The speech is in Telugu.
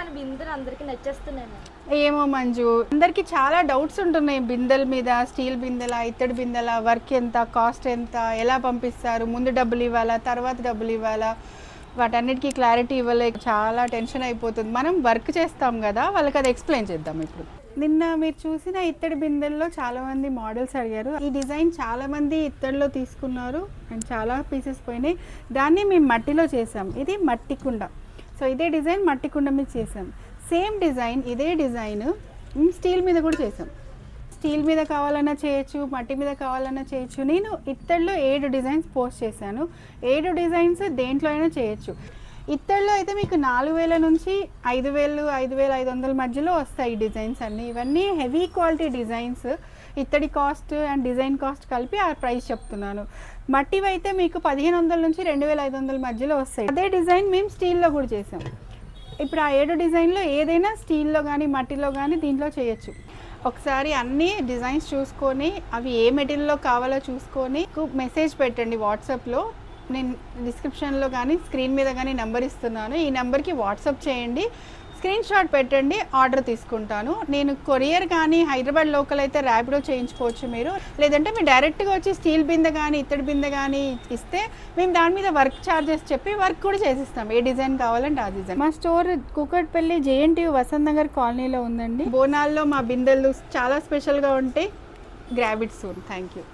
కానీ బిందెలు అందరికీ నచ్చేస్తున్నాయి. ఏమో మంజు, అందరికి చాలా డౌట్స్ ఉంటున్నాయి బిందెల మీద. స్టీల్ బిందెలా, ఇత్తడి బిందెలా, వర్క్ ఎంత, కాస్ట్ ఎంత, ఎలా పంపిస్తారు, ముందు డబ్బులు ఇవ్వాలా, తర్వాత డబ్బులు ఇవ్వాలా, వాటన్నిటికీ క్లారిటీ ఇవ్వలేక చాలా టెన్షన్ అయిపోతుంది. మనం వర్క్ చేస్తాం కదా, వాళ్ళకి అది ఎక్స్ప్లెయిన్ చేద్దాం ఇప్పుడు. నిన్న మీరు చూసిన ఇత్తడి బిందెల్లో చాలామంది మోడల్స్ అడిగారు. ఈ డిజైన్ చాలామంది ఇత్తడిలో తీసుకున్నారు అండ్ చాలా పీసెస్ పోయినాయి. దాన్ని మేము మట్టిలో చేసాం. ఇది మట్టి కుండ. సో ఇదే డిజైన్ మట్టి కుండ మీద చేసాం. సేమ్ డిజైన్, ఇదే డిజైన్ స్టీల్ మీద కూడా చేసాం. స్టీల్ మీద కావాలన్నా చేయొచ్చు, మట్టి మీద కావాలన్నా చేయొచ్చు. నేను ఇత్తడిలో 7 డిజైన్స్ పోస్ట్ చేశాను. 7 డిజైన్స్ దేంట్లో అయినా చేయొచ్చు. ఇత్తడిలో అయితే మీకు 4000 నుంచి 5000, 5500 మధ్యలో వస్తాయి ఈ డిజైన్స్ అన్నీ. ఇవన్నీ హెవీ క్వాలిటీ డిజైన్స్. ఇత్తడి కాస్ట్ అండ్ డిజైన్ కాస్ట్ కలిపి ఆ ప్రైస్ చెప్తున్నాను. మట్టివి అయితే మీకు 1500 నుంచి 2500 మధ్యలో వస్తాయి. అదే డిజైన్ మేము స్టీల్లో కూడా చేసాం. ఇప్పుడు ఆ 7 డిజైన్లో ఏదైనా స్టీల్లో కానీ మట్టిలో కానీ దీంట్లో చేయొచ్చు. ఒకసారి అన్ని డిజైన్స్ చూసుకొని అవి ఏ మెటీరియల్లో కావాలో చూసుకొని మెసేజ్ పెట్టండి వాట్సాప్లో. నేను డిస్క్రిప్షన్లో కానీ స్క్రీన్ మీద కానీ నెంబర్ ఇస్తున్నాను. ఈ నెంబర్కి వాట్సాప్ చేయండి, స్క్రీన్ షాట్ పెట్టండి, ఆర్డర్ తీసుకుంటాను. నేను కొరియర్ కానీ హైదరాబాద్ లోకల్ అయితే ర్యాపిడో చేయించుకోవచ్చు మీరు. లేదంటే మీరు డైరెక్ట్గా వచ్చి స్టీల్ బిందె కానీ ఇత్తడి బిందె కానీ ఇస్తే మేము దాని మీద వర్క్ ఛార్జెస్ చెప్పి వర్క్ కూడా చేసిస్తాం. ఏ డిజైన్ కావాలంటే ఆ డిజైన్. మా స్టోర్ కూకట్పల్లి JNTU వసంత్ నగర్ కాలనీలో ఉందండి. బోనాల్లో మా బిందెలు చాలా స్పెషల్గా ఉంటాయి. Grab it soon. Thank you.